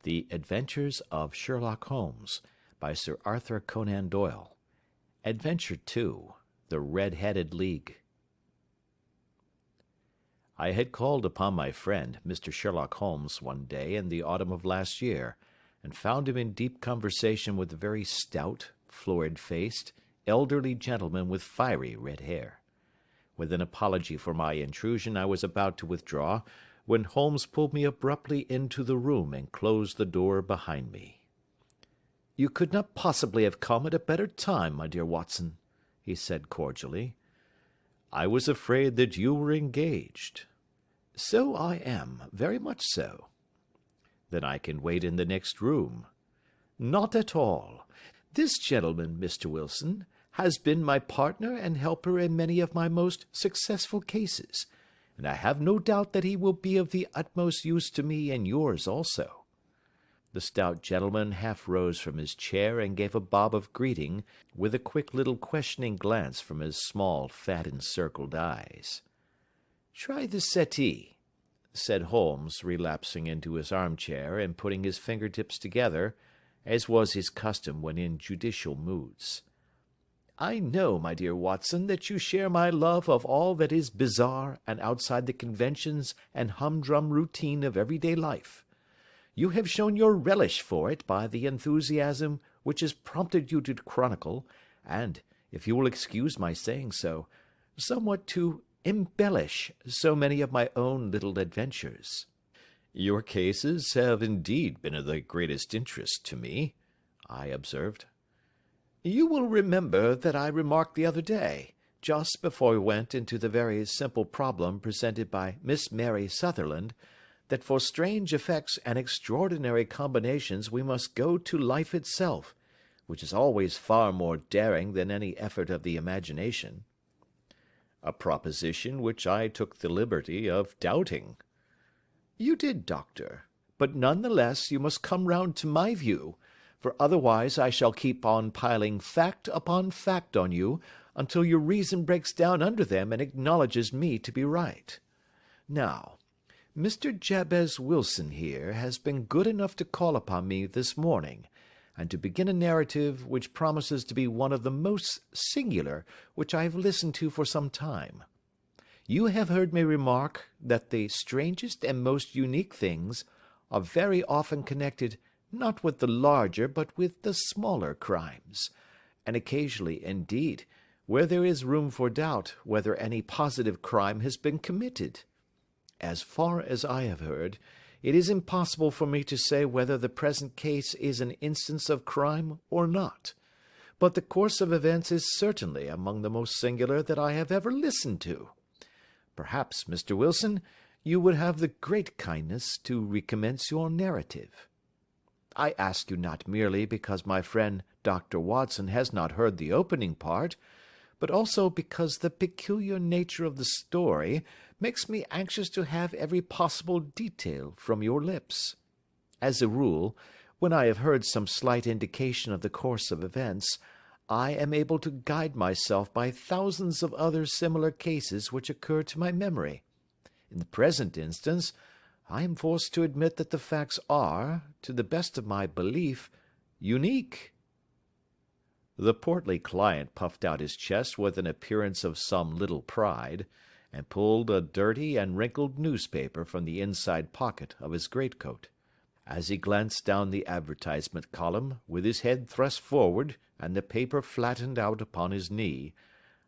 The Adventures of Sherlock Holmes by Sir Arthur Conan Doyle. Adventure 2. The Red-Headed League. I had called upon my friend, Mr. Sherlock Holmes, one day in the autumn of last year, and found him in deep conversation with a very stout, florid-faced, elderly gentleman with fiery red hair. With an apology for my intrusion, I was about to withdraw, when Holmes pulled me abruptly into the room and closed the door behind me. "You could not possibly have come at a better time, my dear Watson," he said cordially. "I was afraid that you were engaged." "So I am, very much so." "Then I can wait in the next room." "Not at all. This gentleman, Mr. Wilson, has been my partner and helper in many of my most successful cases, and I have no doubt that he will be of the utmost use to me and yours also." The stout gentleman half rose from his chair and gave a bob of greeting, with a quick little questioning glance from his small, fat, encircled eyes. "Try the settee," said Holmes, relapsing into his armchair and putting his fingertips together, as was his custom when in judicial moods. "I know, my dear Watson, that you share my love of all that is bizarre and outside the conventions and humdrum routine of everyday life. You have shown your relish for it by the enthusiasm which has prompted you to chronicle, and, if you will excuse my saying so, somewhat to embellish so many of my own little adventures." "Your cases have indeed been of the greatest interest to me," I observed. "You will remember that I remarked the other day, just before we went into the very simple problem presented by Miss Mary Sutherland, that for strange effects and extraordinary combinations we must go to life itself, which is always far more daring than any effort of the imagination." "A proposition which I took the liberty of doubting." "You did, Doctor, but none the less you must come round to my view, for otherwise I shall keep on piling fact upon fact on you until your reason breaks down under them and acknowledges me to be right. Now, Mr. Jabez Wilson here has been good enough to call upon me this morning, and to begin a narrative which promises to be one of the most singular which I have listened to for some time. You have heard me remark that the strangest and most unique things are very often connected not with the larger but with the smaller crimes, and occasionally, indeed, where there is room for doubt whether any positive crime has been committed. As far as I have heard, it is impossible for me to say whether the present case is an instance of crime or not, but the course of events is certainly among the most singular that I have ever listened to. Perhaps, Mr. Wilson, you would have the great kindness to recommence your narrative. I ask you not merely because my friend Dr. Watson has not heard the opening part, but also because the peculiar nature of the story makes me anxious to have every possible detail from your lips. As a rule, when I have heard some slight indication of the course of events, I am able to guide myself by thousands of other similar cases which occur to my memory. In the present instance, I am forced to admit that the facts are, to the best of my belief, unique." The portly client puffed out his chest with an appearance of some little pride, and pulled a dirty and wrinkled newspaper from the inside pocket of his greatcoat. As he glanced down the advertisement column, with his head thrust forward and the paper flattened out upon his knee,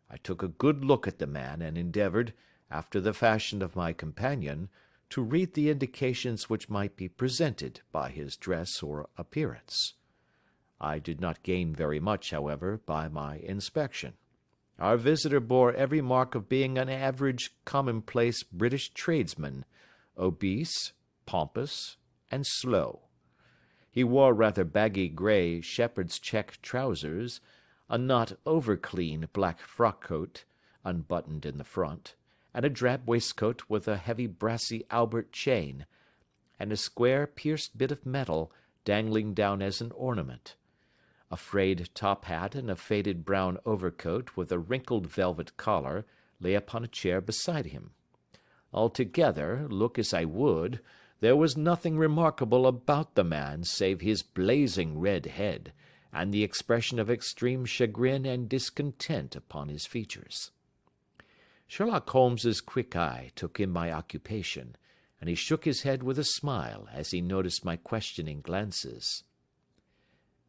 I took a good look at the man and endeavoured, after the fashion of my companion, to read the indications which might be presented by his dress or appearance. I did not gain very much, however, by my inspection. Our visitor bore every mark of being an average, commonplace British tradesman, obese, pompous, and slow. He wore rather baggy grey shepherd's check trousers, a not over-clean black frock-coat, unbuttoned in the front, and a drab waistcoat with a heavy brassy Albert chain, and a square pierced bit of metal dangling down as an ornament. A frayed top hat and a faded brown overcoat with a wrinkled velvet collar lay upon a chair beside him. Altogether, look as I would, There was nothing remarkable about the man save his blazing red head, and the expression of extreme chagrin and discontent upon his features. Sherlock Holmes's quick eye took in my occupation, and he shook his head with a smile as he noticed my questioning glances.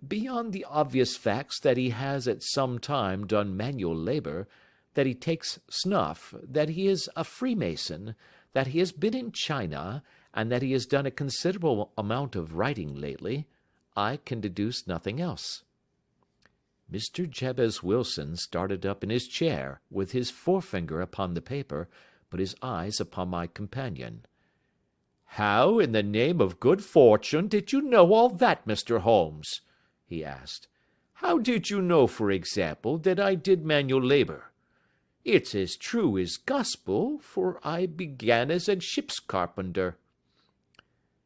Beyond the obvious facts that he has at some time done manual labor, that he takes snuff, that he is a Freemason, that he has been in China, and that he has done a considerable amount of writing lately, I can deduce nothing else." Mr. Jabez Wilson started up in his chair, with his forefinger upon the paper, but his eyes upon my companion. "How, in the name of good fortune, did you know all that, Mr. Holmes?" he asked. "How did you know, for example, that I did manual labor? It's as true as gospel, for I began as a ship's carpenter."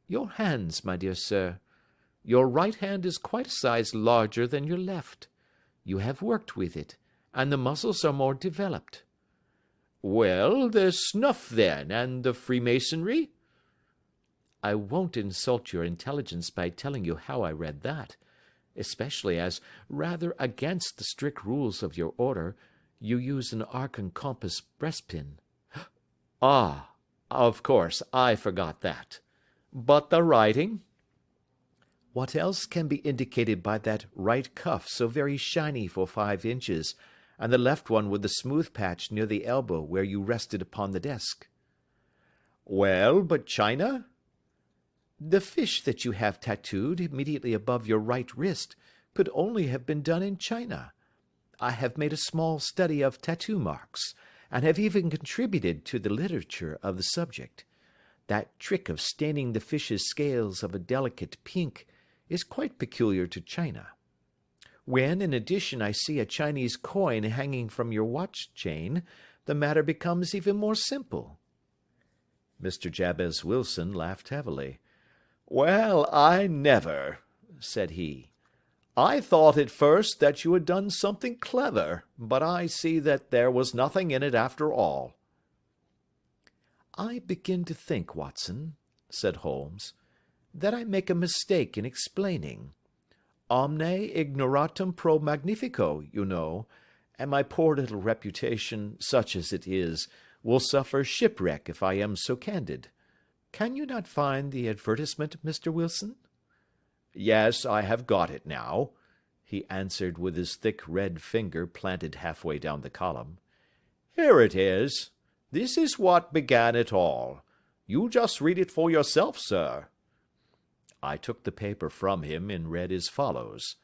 "Your hands, my dear sir. Your right hand is quite a size larger than your left. You have worked with it, and the muscles are more developed." "Well, the snuff, then, and the Freemasonry?" "I won't insult your intelligence by telling you how I read that, especially as, rather against the strict rules of your order, you use an arc and compass breastpin." "Ah, of course, I forgot that. But the writing?" "What else can be indicated by that right cuff so very shiny for 5 inches, and the left one with the smooth patch near the elbow where you rested upon the desk?" "Well, but China?" "The fish that you have tattooed immediately above your right wrist could only have been done in China. I have made a small study of tattoo marks, and have even contributed to the literature of the subject. That trick of staining the fish's scales of a delicate pink is quite peculiar to China. When, in addition, I see a Chinese coin hanging from your watch chain, the matter becomes even more simple." Mr. Jabez Wilson laughed heavily. "Well, I never," said he. "I thought at first that you had done something clever, but I see that there was nothing in it after all." "I begin to think, Watson," said Holmes, "that I make a mistake in explaining. Omne ignoratum pro magnifico, you know, and my poor little reputation, such as it is, will suffer shipwreck if I am so candid. Can you not find the advertisement, Mr. Wilson?" "Yes, I have got it now," he answered with his thick red finger planted halfway down the column. "Here it is. This is what began it all. You just read it for yourself, sir." I took the paper from him and read as follows: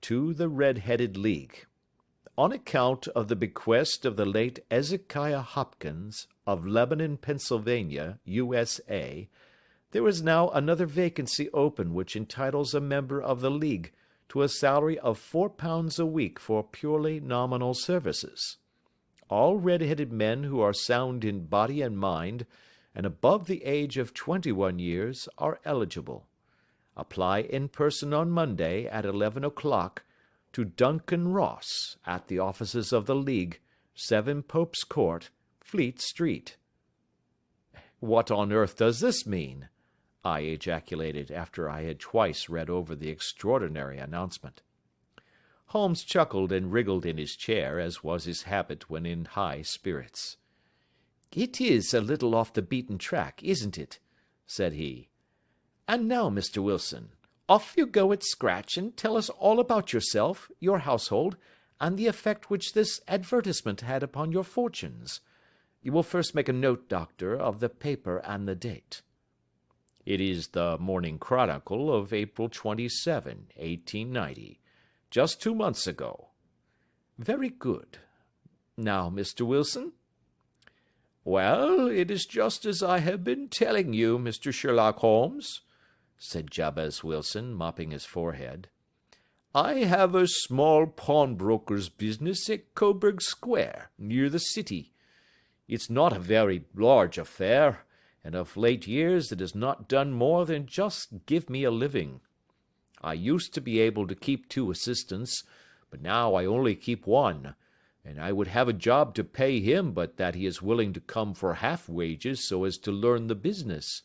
"To the Red-Headed League. On account of the bequest of the late Ezekiah Hopkins, of Lebanon, Pennsylvania, USA, there is now another vacancy open which entitles a member of the League to a salary of £4 a week for purely nominal services. All red-headed men who are sound in body and mind, and above the age of 21 years, are eligible. Apply in person on Monday at 11 o'clock to Duncan Ross at the offices of the League, 7 Pope's Court, Fleet Street." "What on earth does this mean?" I ejaculated after I had twice read over the extraordinary announcement. Holmes chuckled and wriggled in his chair, as was his habit when in high spirits. "It is a little off the beaten track, isn't it?" said he. "And now, Mr. Wilson, off you go at scratch and tell us all about yourself, your household, and the effect which this advertisement had upon your fortunes. You will first make a note, Doctor, of the paper and the date." "It is the Morning Chronicle of April 27, 1890, just 2 months ago." "Very good. Now, Mr. Wilson?" "Well, it is just as I have been telling you, Mr. Sherlock Holmes," said Jabez Wilson, mopping his forehead. "I have a small pawnbroker's business at Coburg Square, near the city. It's not a very large affair, and of late years it has not done more than just give me a living. I used to be able to keep 2 assistants, but now I only keep 1, and I would have a job to pay him but that he is willing to come for half wages so as to learn the business."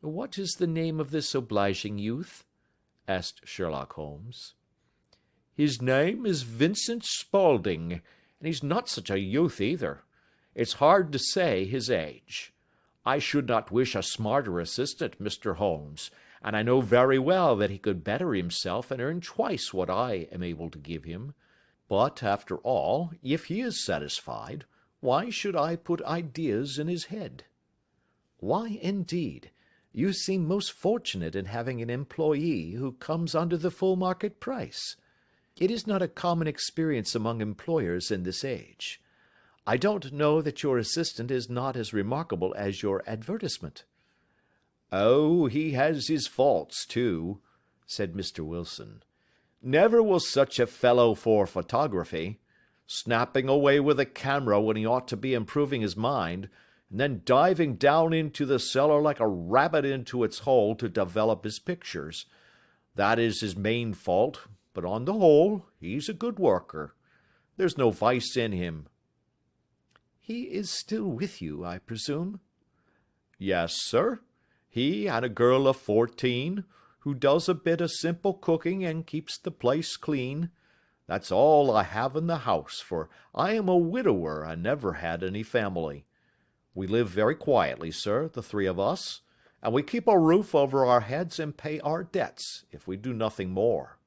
"What is the name of this obliging youth?" asked Sherlock Holmes. "His name is Vincent Spaulding, and he's not such a youth either. It's hard to say his age. I should not wish a smarter assistant, Mr. Holmes, and I know very well that he could better himself and earn twice what I am able to give him. But, after all, if he is satisfied, why should I put ideas in his head?" "Why, indeed? You seem most fortunate in having an employee who comes under the full market price. It is not a common experience among employers in this age. I don't know that your assistant is not as remarkable as your advertisement." "Oh, he has his faults, too," said Mr. Wilson. "Never was such a fellow for photography. Snapping away with a camera when he ought to be improving his mind, and then diving down into the cellar like a rabbit into its hole to develop his pictures. That is his main fault, but on the whole, he's a good worker. There's no vice in him." "He is still with you, I presume?" "Yes, sir. He and a girl of 14, who does a bit of simple cooking and keeps the place clean. That's all I have in the house, for I am a widower and never had any family. We live very quietly, sir, the three of us, and we keep a roof over our heads and pay our debts, if we do nothing more.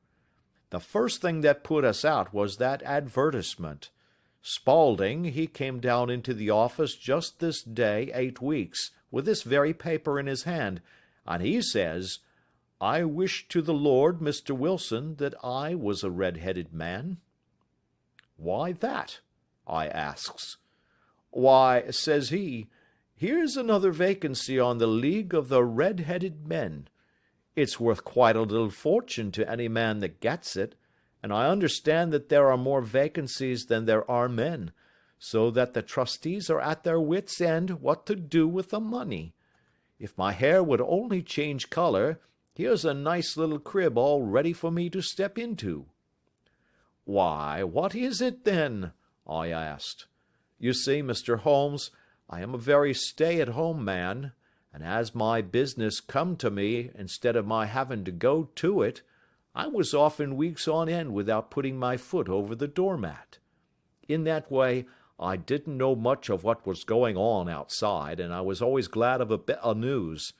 The first thing that put us out was that advertisement. Spaulding, he came down into the office just this day 8 weeks, with this very paper in his hand, and he says, 'I wish to the Lord, Mr. Wilson, that I was a red-headed man.' 'Why that?' I asks. 'Why,' says he, 'here's another vacancy on the League of the Red-Headed Men. It's worth quite a little fortune to any man that gets it, and I understand that there are more vacancies than there are men, so that the trustees are at their wits' end what to do with the money. If my hair would only change color, here's a nice little crib all ready for me to step into.' 'Why, what is it, then?' I asked. 'You see, Mr. Holmes, I am a very stay-at-home man, and as my business come to me instead of my having to go to it, I was often weeks on end without putting my foot over the doormat. In that way, I didn't know much of what was going on outside, and I was always glad of a bit of news.'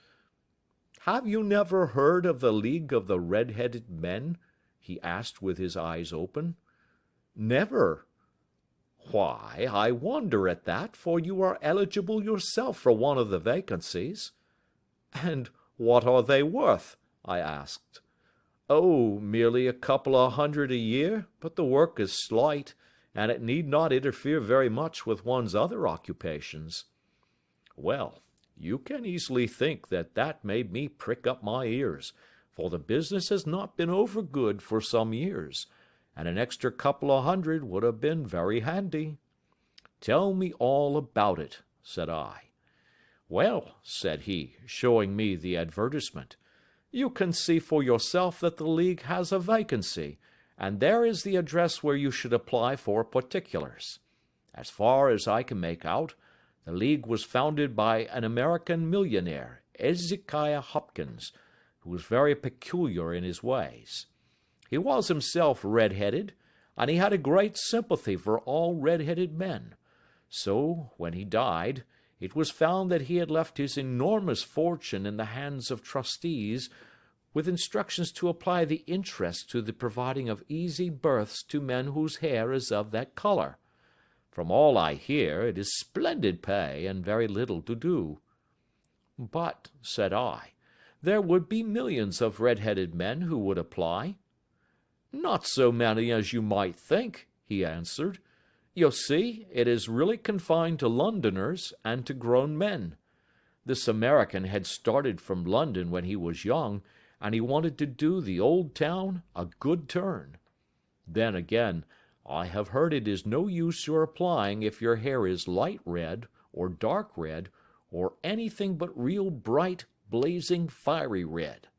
'Have you never heard of the League of the Red-Headed Men?' he asked with his eyes open. 'Never.' 'Why, I wonder at that, for you are eligible yourself for one of the vacancies.' 'And what are they worth?' I asked. 'Oh, merely a couple of hundred a year, but the work is slight, and it need not interfere very much with one's other occupations.' Well, you can easily think that that made me prick up my ears, for the business has not been over good for some years, and an extra couple of hundred would have been very handy. 'Tell me all about it,' said I. 'Well,' said he, showing me the advertisement, 'you can see for yourself that the League has a vacancy, and there is the address where you should apply for particulars. As far as I can make out, the League was founded by an American millionaire, Ezekiah Hopkins, who was very peculiar in his ways. He was himself red-headed, and he had a great sympathy for all red-headed men. So, when he died, it was found that he had left his enormous fortune in the hands of trustees, with instructions to apply the interest to the providing of easy berths to men whose hair is of that color. From all I hear, it is splendid pay and very little to do.' 'But,' said I, 'there would be millions of red-headed men who would apply.' 'Not so many as you might think,' he answered. 'You see, it is really confined to Londoners and to grown men. This American had started from London when he was young, and he wanted to do the old town a good turn. Then again, I have heard it is no use your applying if your hair is light red, or dark red, or anything but real bright, blazing, fiery red.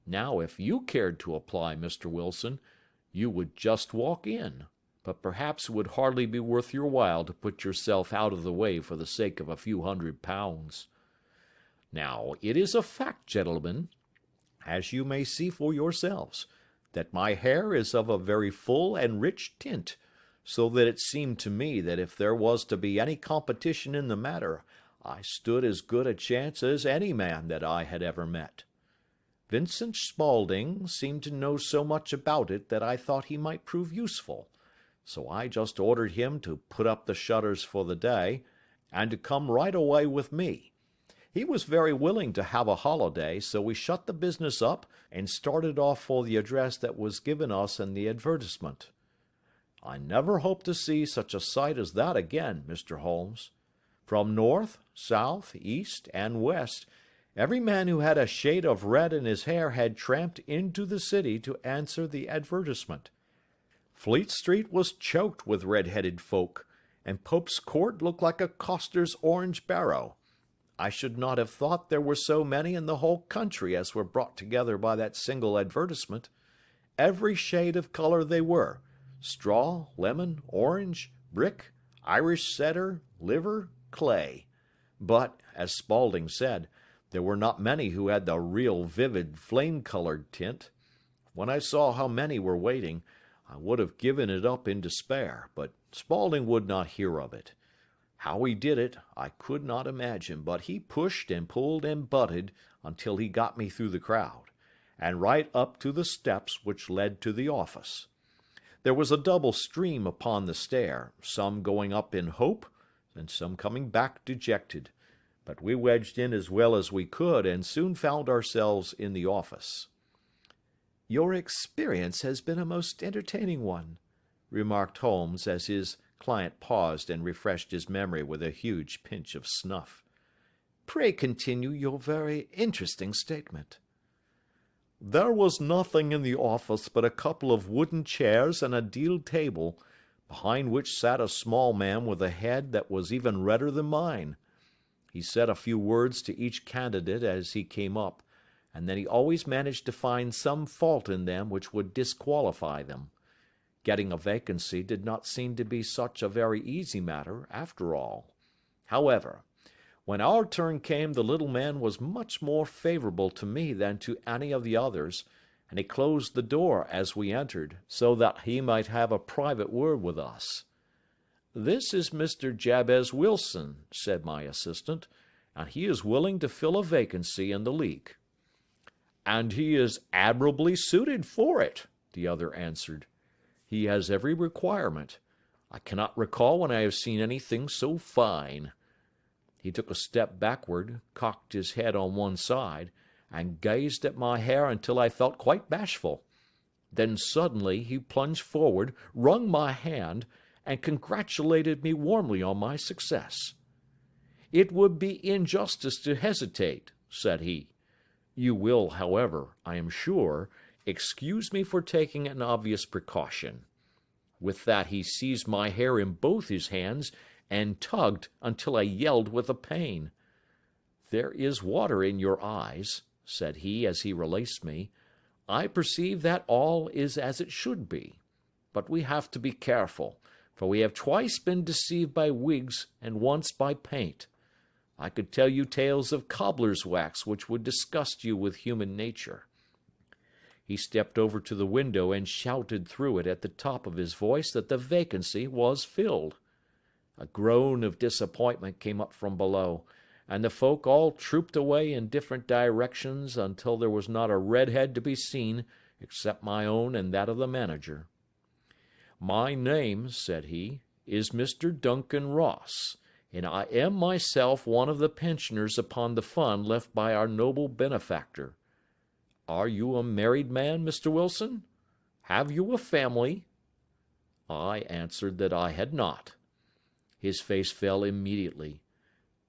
Now, if you cared to apply, Mr. Wilson, you would just walk in, but perhaps it would hardly be worth your while to put yourself out of the way for the sake of a few £100. Now, it is a fact, gentlemen, as you may see for yourselves, that my hair is of a very full and rich tint, so that it seemed to me that if there was to be any competition in the matter, I stood as good a chance as any man that I had ever met. Vincent Spaulding seemed to know so much about it that I thought he might prove useful, so I just ordered him to put up the shutters for the day, and to come right away with me. He was very willing to have a holiday, so we shut the business up and started off for the address that was given us in the advertisement. I never hope to see such a sight as that again, Mr. Holmes. From north, south, east, and west, every man who had a shade of red in his hair had tramped into the city to answer the advertisement. Fleet Street was choked with red-headed folk, and Pope's Court looked like a coster's orange barrow. I should not have thought there were so many in the whole country as were brought together by that single advertisement. Every shade of color they were, straw, lemon, orange, brick, Irish setter, liver, clay. But, as Spaulding said, there were not many who had the real vivid flame-colored tint. When I saw how many were waiting, I would have given it up in despair, but Spaulding would not hear of it. How he did it, I could not imagine, but he pushed and pulled and butted until he got me through the crowd, and right up to the steps which led to the office. There was a double stream upon the stair, some going up in hope, and some coming back dejected, but we wedged in as well as we could, and soon found ourselves in the office. "Your experience has been a most entertaining one," remarked Holmes, as his client paused and refreshed his memory with a huge pinch of snuff. "Pray continue your very interesting statement." There was nothing in the office but a couple of wooden chairs and a deal table, behind which sat a small man with a head that was even redder than mine. He said a few words to each candidate as he came up, and then he always managed to find some fault in them which would disqualify them. Getting a vacancy did not seem to be such a very easy matter, after all. However, when our turn came, the little man was much more favorable to me than to any of the others, and he closed the door as we entered, so that he might have a private word with us. "This is Mr. Jabez Wilson," said my assistant, "and he is willing to fill a vacancy in the League." "And he is admirably suited for it," the other answered. "He has every requirement. I cannot recall when I have seen anything so fine." He took a step backward, cocked his head on one side, and gazed at my hair until I felt quite bashful. Then suddenly he plunged forward, wrung my hand, and congratulated me warmly on my success. "It would be injustice to hesitate," said he. "You will, however, I am sure, excuse me for taking an obvious precaution." With that he seized my hair in both his hands and tugged until I yelled with the pain. "There is water in your eyes," said he as he released me. "I perceive that all is as it should be. But we have to be careful, for we have twice been deceived by wigs and once by paint. I could tell you tales of cobbler's wax which would disgust you with human nature." He stepped over to the window and shouted through it at the top of his voice that the vacancy was filled. A groan of disappointment came up from below, and the folk all trooped away in different directions until there was not a red-head to be seen except my own and that of the manager. "My name," said he, "is Mr. Duncan Ross, and I am myself one of the pensioners upon the fund left by our noble benefactor. Are you a married man, Mr. Wilson? Have you a family?" I answered that I had not. His face fell immediately.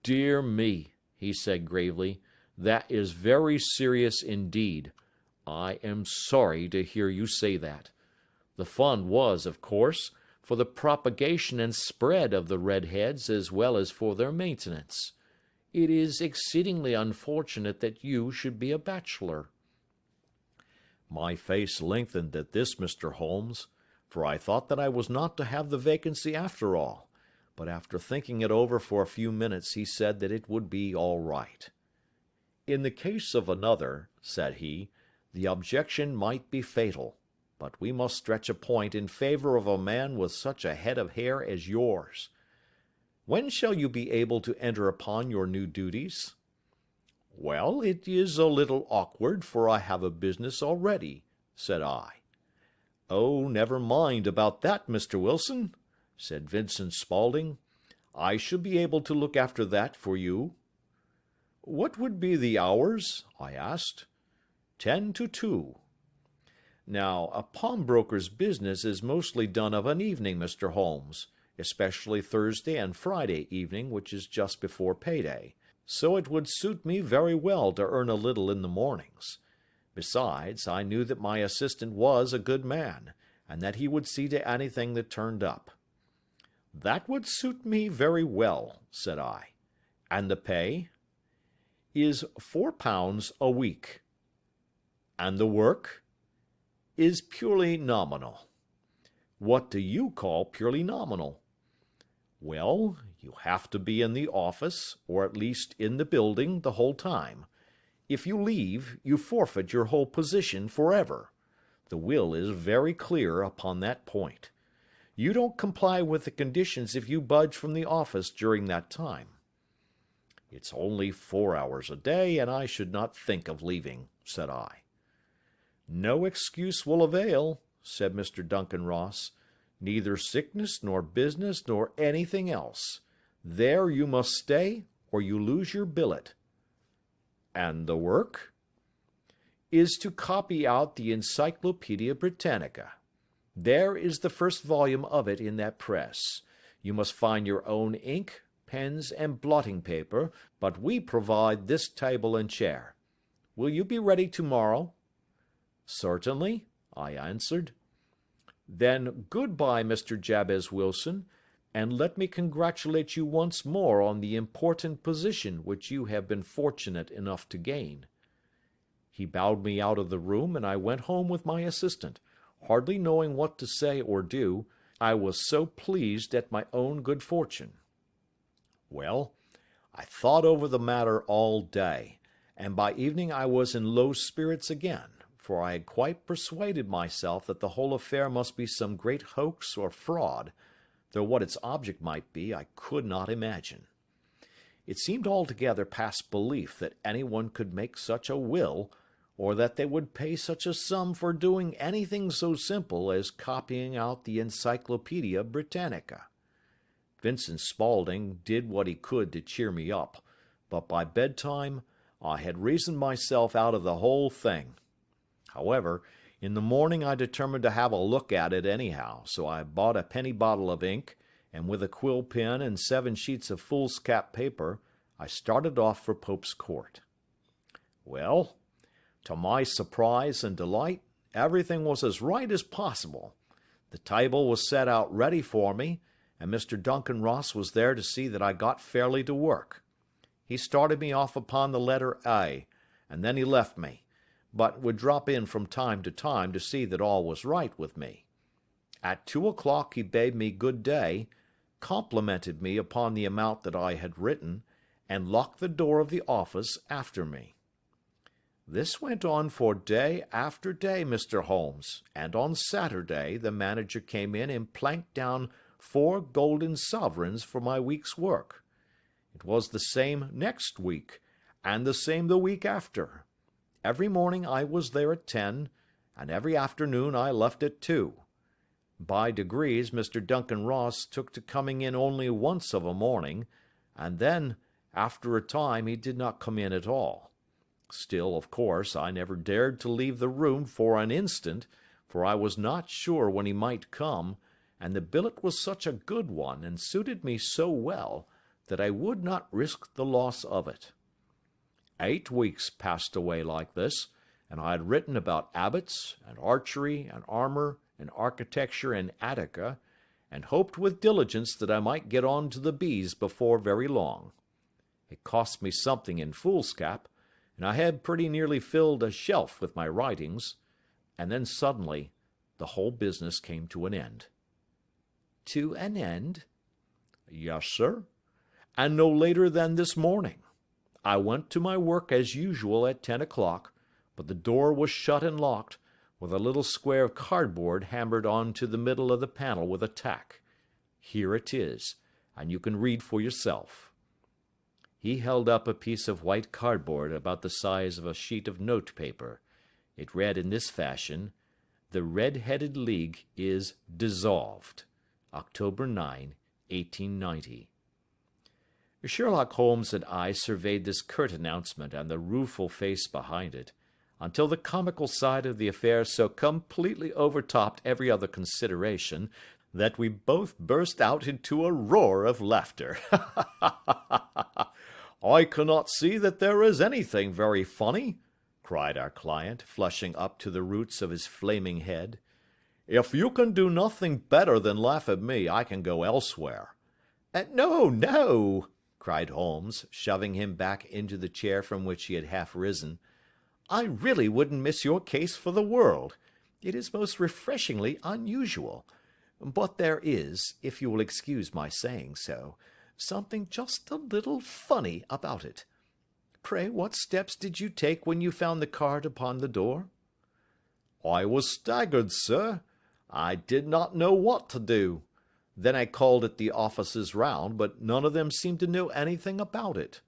"Dear me," he said gravely, "that is very serious indeed. I am sorry to hear you say that. The fund was, of course, for the propagation and spread of the redheads as well as for their maintenance. It is exceedingly unfortunate that you should be a bachelor." My face lengthened at this, Mr. Holmes, for I thought that I was not to have the vacancy after all, but after thinking it over for a few minutes he said that it would be all right. In the case of another, said he, the objection might be fatal, but we must stretch a point in favor of a man with such a head of hair as yours. When shall you be able to enter upon your new duties? Well, it is a little awkward, for I have a business already, said I. Oh, never mind about that, Mr. Wilson, said Vincent Spaulding. I shall be able to look after that for you. What would be the hours? I asked. 10 to 2. Now, a pawnbroker's business is mostly done of an evening, Mr. Holmes, especially Thursday and Friday evening, which is just before payday, so it would suit me very well to earn a little in the mornings. Besides, I knew that my assistant was a good man, and that he would see to anything that turned up. That would suit me very well, said I. And the pay? Is £4 a week. And the work? Is purely nominal. What do you call purely nominal? Well, you have to be in the office, or at least in the building, the whole time. If you leave, you forfeit your whole position forever. The will is very clear upon that point. You don't comply with the conditions if you budge from the office during that time. It's only 4 hours a day, and I should not think of leaving, said I. No excuse will avail, said Mr. Duncan Ross. Neither sickness, nor business, nor anything else. There you must stay, or you lose your billet. And the work? Is to copy out the Encyclopedia Britannica. There is the first volume of it in that press. You must find your own ink, pens, and blotting paper, but we provide this table and chair. Will you be ready tomorrow? Certainly, I answered. Then good-bye, Mr. Jabez Wilson, and let me congratulate you once more on the important position which you have been fortunate enough to gain. He bowed me out of the room, and I went home with my assistant, hardly knowing what to say or do. I was so pleased at my own good fortune. Well, I thought over the matter all day, and by evening I was in low spirits again, for I had quite persuaded myself that the whole affair must be some great hoax or fraud, though what its object might be I could not imagine. It seemed altogether past belief that anyone could make such a will, or that they would pay such a sum for doing anything so simple as copying out the Encyclopedia Britannica. Vincent Spaulding did what he could to cheer me up, but by bedtime I had reasoned myself out of the whole thing. However, in the morning I determined to have a look at it anyhow, so I bought a penny bottle of ink, and with a quill pen and 7 sheets of foolscap paper, I started off for Pope's Court. Well, to my surprise and delight, everything was as right as possible. The table was set out ready for me, and Mr. Duncan Ross was there to see that I got fairly to work. He started me off upon the letter A, and then he left me, but would drop in from time to see that all was right with me. At 2 o'clock he bade me good day, complimented me upon the amount that I had written, and locked the door of the office after me. This went on for day after day, Mr. Holmes, and on Saturday the manager came in and planked down 4 golden sovereigns for my week's work. It was the same next week, and the same the week after. Every morning I was there at 10, and every afternoon I left at 2. By degrees Mr. Duncan Ross took to coming in only once of a morning, and then, after a time, he did not come in at all. Still, of course, I never dared to leave the room for an instant, for I was not sure when he might come, and the billet was such a good one, and suited me so well, that I would not risk the loss of it. 8 weeks passed away like this, and I had written about abbots, and archery, and armor, and architecture in Attica, and hoped with diligence that I might get on to the bees before very long. It cost me something in foolscap, and I had pretty nearly filled a shelf with my writings, and then suddenly the whole business came to an end. To an end? Yes, sir, and no later than this morning. I went to my work as usual at 10 o'clock, but the door was shut and locked, with a little square of cardboard hammered on to the middle of the panel with a tack. Here it is, and you can read for yourself." He held up a piece of white cardboard about the size of a sheet of note paper. It read in this fashion: "The Red-Headed League is dissolved. October 9, 1890. Sherlock Holmes and I surveyed this curt announcement and the rueful face behind it, until the comical side of the affair so completely overtopped every other consideration that we both burst out into a roar of laughter. "I cannot see that there is anything very funny," cried our client, flushing up to the roots of his flaming head. "If you can do nothing better than laugh at me, I can go elsewhere." "No, no," cried Holmes, shoving him back into the chair from which he had half risen. "I really wouldn't miss your case for the world. It is most refreshingly unusual. But there is, if you will excuse my saying so, something just a little funny about it. Pray, what steps did you take when you found the card upon the door?" "I was staggered, sir. I did not know what to do. Then I called at the offices round, but none of them seemed to know anything about it.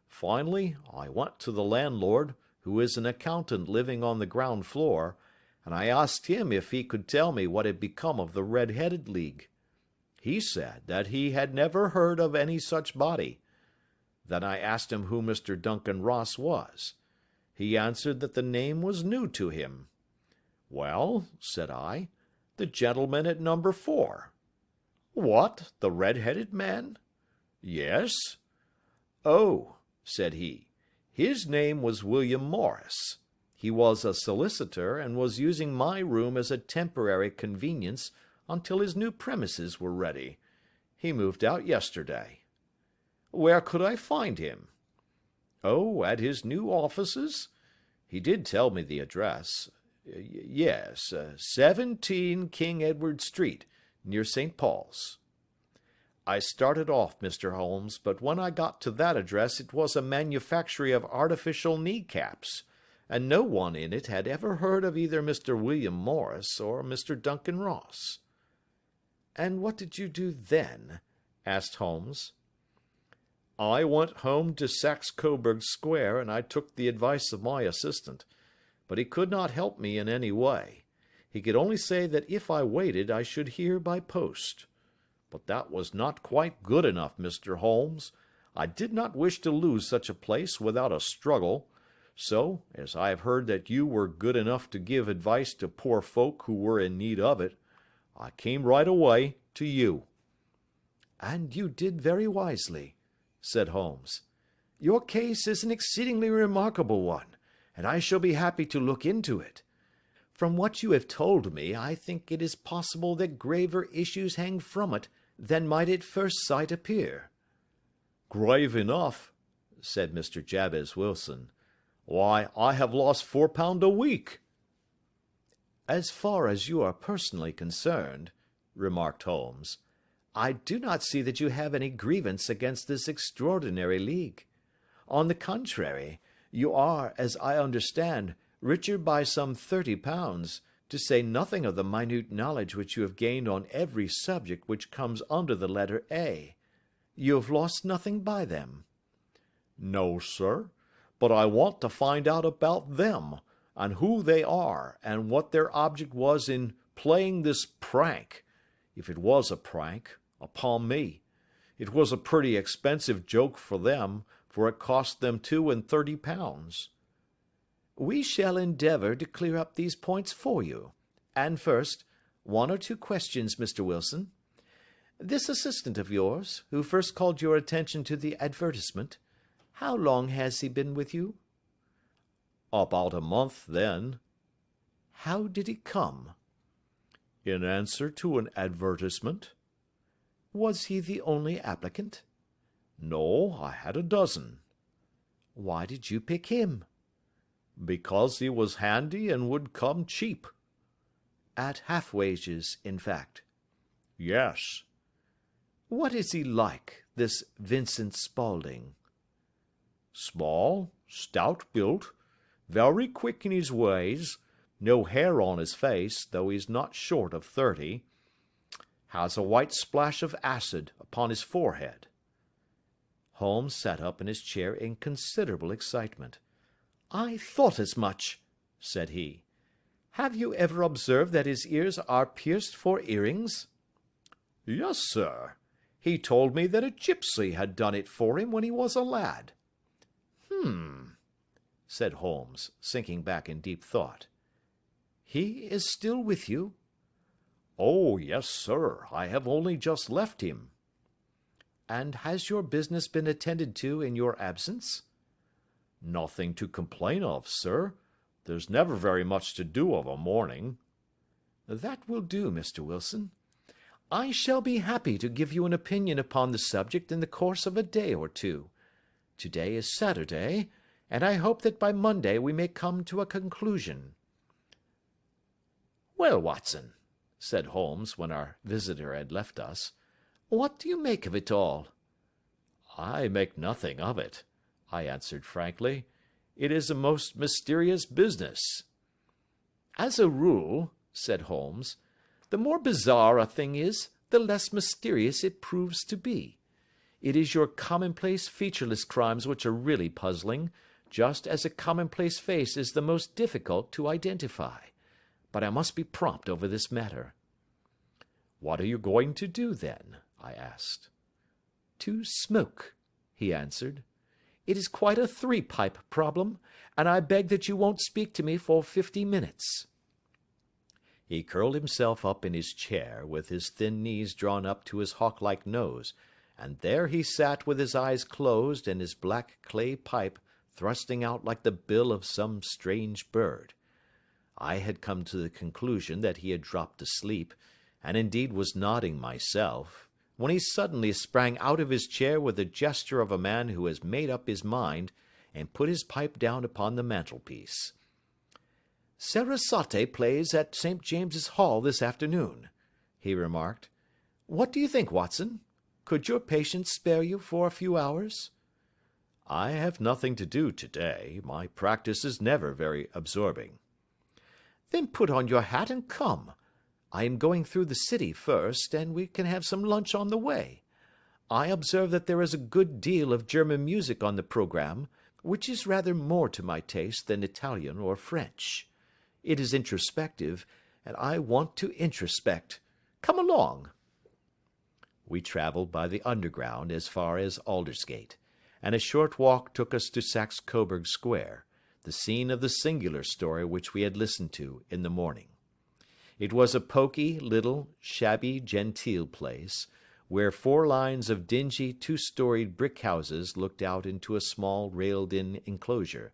Finally, I went to the landlord, who is an accountant living on the ground floor, and I asked him if he could tell me what had become of the Red-Headed League. He said that he had never heard of any such body. Then I asked him who Mr. Duncan Ross was. He answered that the name was new to him. "Well," said I, "the gentleman at number 4. "What, the red-headed man?" "Yes." "Oh," said he, "his name was William Morris. He was a solicitor, and was using my room as a temporary convenience until his new premises were ready. He moved out yesterday." "Where could I find him?" "Oh, at his new offices? He did tell me the address. Yes, 17 King Edward Street, near St. Paul's." I started off, Mr. Holmes, but when I got to that address it was a manufactory of artificial knee-caps, and no one in it had ever heard of either Mr. William Morris or Mr. Duncan Ross. "And what did you do then?" asked Holmes. "I went home to Saxe-Coburg Square, and I took the advice of my assistant, but he could not help me in any way. He could only say that if I waited I should hear by post. But that was not quite good enough, Mr. Holmes. I did not wish to lose such a place without a struggle, so, as I have heard that you were good enough to give advice to poor folk who were in need of it, I came right away to you." "And you did very wisely," said Holmes. "Your case is an exceedingly remarkable one, and I shall be happy to look into it. From what you have told me, I think it is possible that graver issues hang from it than might at first sight appear." "Grave enough," said Mr. Jabez Wilson. "Why, I have lost £4 a week." "As far as you are personally concerned," remarked Holmes, "I do not see that you have any grievance against this extraordinary league. On the contrary, you are, as I understand, richer by some £30, to say nothing of the minute knowledge which you have gained on every subject which comes under the letter A. You have lost nothing by them." "No, sir, but I want to find out about them, and who they are, and what their object was in playing this prank, if it was a prank, upon me. It was a pretty expensive joke for them, for it cost them £32. "We shall endeavour to clear up these points for you. And first, 1 or 2 questions, Mr. Wilson. This assistant of yours, who first called your attention to the advertisement, how long has he been with you?" "About a month, then." "How did he come?" "In answer to an advertisement." "Was he the only applicant?" "No, I had a dozen." "Why did you pick him?" "Because he was handy and would come cheap." "At half wages, in fact?" Small, stout built, very quick in his ways, no hair on his face, though he's not short of 30. Has a white splash of acid upon his forehead." Holmes sat up in his chair in considerable excitement. "I thought as much," said he. "Have you ever observed that his ears are pierced for earrings?" "Yes, sir. He told me that a gipsy had done it for him when he was a lad." Said Holmes, sinking back in deep thought. "He is still with you?" "Oh, yes, sir. I have only just left him." "And has your business been attended to in your absence?" "Nothing to complain of, sir. There's never very much to do of a morning." "That will do, Mr. Wilson. I shall be happy to give you an opinion upon the subject in the course of a day or two. Today is Saturday, and I hope that by Monday we may come to a conclusion." "Well, Watson," said Holmes when our visitor had left us, "what do you make of it all?" "I make nothing of it," I answered frankly. "It is a most mysterious business." "As a rule," said Holmes, "the more bizarre a thing is, the less mysterious it proves to be. It is your commonplace, featureless crimes which are really puzzling, just as a commonplace face is the most difficult to identify. But I must be prompt over this matter." "What are you going to do, then?" I asked. "To smoke," he answered. "It is quite a three-pipe problem, and I beg that you won't speak to me for 50 minutes." He curled himself up in his chair, with his thin knees drawn up to his hawk-like nose, and there he sat with his eyes closed and his black clay pipe thrusting out like the bill of some strange bird. I had come to the conclusion that he had dropped asleep, and indeed was nodding myself, when he suddenly sprang out of his chair with the gesture of a man who has made up his mind, and put his pipe down upon the mantelpiece. "Sarasate plays at St. James's Hall this afternoon," he remarked. "What do you think, Watson? Could your patient spare you for a few hours?" "I have nothing to do today. My practice is never very absorbing." "Then put on your hat and come. I am going through the city first, and we can have some lunch on the way. I observe that there is a good deal of German music on the programme, which is rather more to my taste than Italian or French. It is introspective, and I want to introspect. Come along." We travelled by the Underground as far as Aldersgate, and a short walk took us to Saxe Coburg Square, the scene of the singular story which we had listened to in the morning. It was a poky, little, shabby, genteel place, where 4 lines of dingy, 2-storied brick houses looked out into a small railed-in enclosure,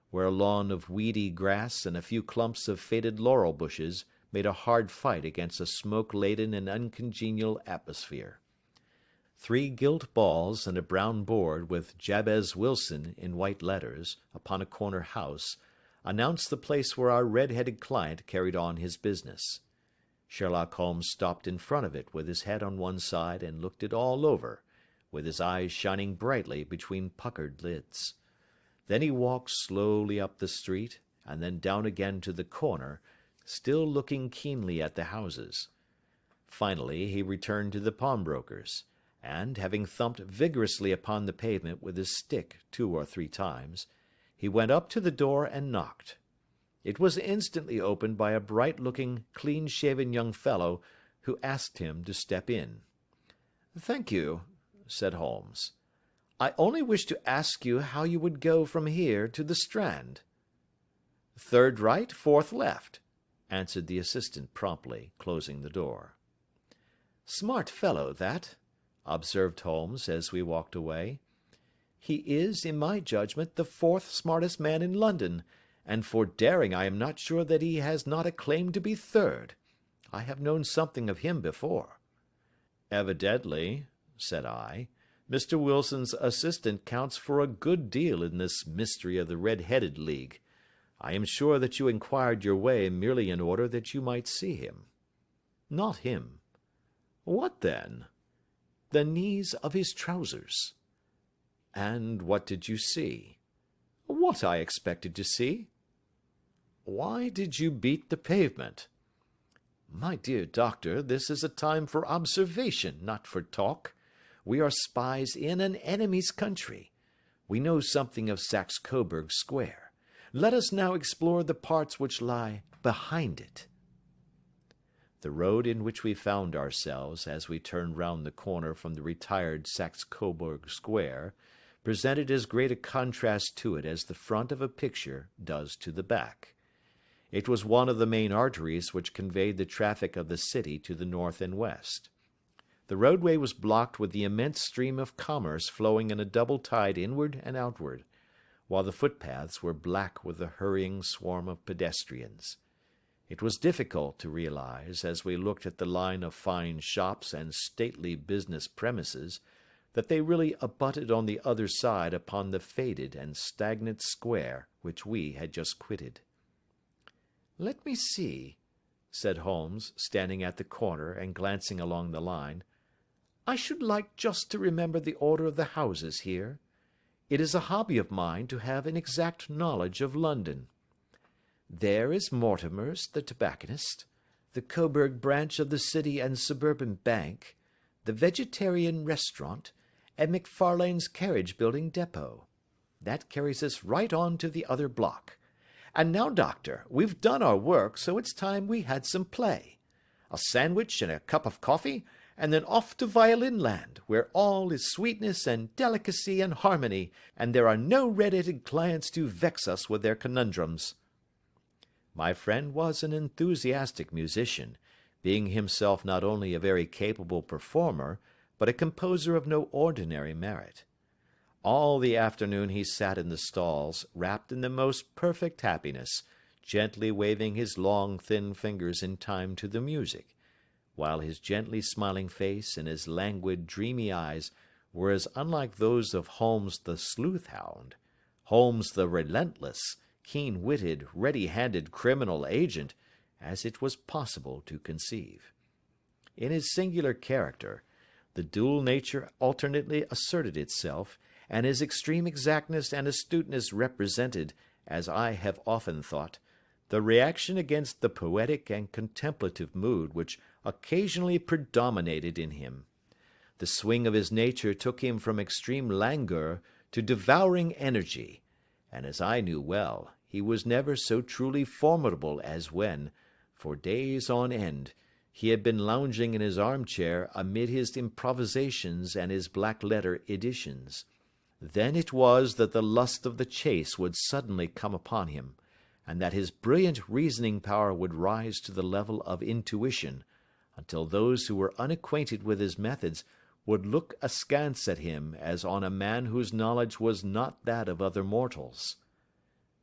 where a lawn of weedy grass and a few clumps of faded laurel bushes made a hard fight against a smoke-laden and uncongenial atmosphere. 3 gilt balls and a brown board with Jabez Wilson in white letters upon a corner house announced the place where our red-headed client carried on his business. Sherlock Holmes stopped in front of it with his head on one side and looked it all over, with his eyes shining brightly between puckered lids. Then he walked slowly up the street and then down again to the corner, still looking keenly at the houses. Finally he returned to the pawnbroker's, and, having thumped vigorously upon the pavement with his stick 2 or 3 times, he went up to the door and knocked. It was instantly opened by a bright-looking, clean-shaven young fellow who asked him to step in. "Thank you," said Holmes. "I only wish to ask you how you would go from here to the Strand." "Third right, fourth left," answered the assistant promptly, closing the door. "Smart fellow, that," observed Holmes as we walked away. "He is, in my judgment, the 4th smartest man in London, and for daring I am not sure that he has not a claim to be 3rd. I have known something of him before." "Evidently," said I, "Mr. Wilson's assistant counts for a good deal in this mystery of the Red-Headed League. I am sure that you inquired your way merely in order that you might see him." "Not him." "What then?" "The knees of his trousers." And what did you see? What I expected to see. Why did you beat the pavement? My dear doctor, this is a time for observation, not for talk. We are spies in an enemy's country. We know something of Saxe-Coburg Square. Let us now explore the parts which lie behind it. The road in which we found ourselves as we turned round the corner from the retired Saxe-Coburg Square presented as great a contrast to it as the front of a picture does to the back. It was one of the main arteries which conveyed the traffic of the city to the north and west. The roadway was blocked with the immense stream of commerce flowing in a double tide inward and outward, while the footpaths were black with the hurrying swarm of pedestrians. It was difficult to realize, as we looked at the line of fine shops and stately business premises, that they really abutted on the other side upon the faded and stagnant square which we had just quitted. "Let me see," said Holmes, standing at the corner and glancing along the line. "I should like just to remember the order of the houses here. It is a hobby of mine to have an exact knowledge of London. There is Mortimer's, the tobacconist, the Coburg branch of the City and Suburban Bank, the Vegetarian Restaurant, and McFarlane's carriage-building depot. That carries us right on to the other block. And now, Doctor, we've done our work, so it's time we had some play. A sandwich and a cup of coffee, and then off to Violin Land, where all is sweetness and delicacy and harmony, and there are no red-headed clients to vex us with their conundrums." My friend was an enthusiastic musician, being himself not only a very capable performer, but a composer of no ordinary merit. All the afternoon he sat in the stalls, wrapped in the most perfect happiness, gently waving his long, thin fingers in time to the music, while his gently smiling face and his languid, dreamy eyes were as unlike those of Holmes the sleuth-hound, Holmes the relentless, keen-witted, ready-handed criminal agent, as it was possible to conceive. In his singular character, the dual nature alternately asserted itself, and his extreme exactness and astuteness represented, as I have often thought, the reaction against the poetic and contemplative mood which occasionally predominated in him. The swing of his nature took him from extreme languor to devouring energy, and as I knew well, he was never so truly formidable as when, for days on end, he had been lounging in his armchair amid his improvisations and his black-letter editions. Then it was that the lust of the chase would suddenly come upon him, and that his brilliant reasoning power would rise to the level of intuition, until those who were unacquainted with his methods would look askance at him as on a man whose knowledge was not that of other mortals.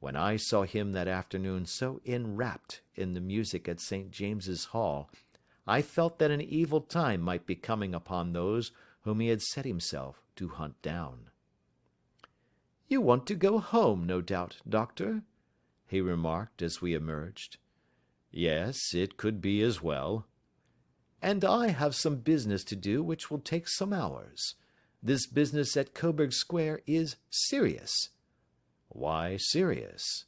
When I saw him that afternoon so enwrapped in the music at St. James's Hall, I felt that an evil time might be coming upon those whom he had set himself to hunt down. "You want to go home, no doubt, Doctor?" he remarked as we emerged. "Yes, it could be as well." "And I have some business to do which will take some hours. This business at Coburg Square is serious." "Why serious?"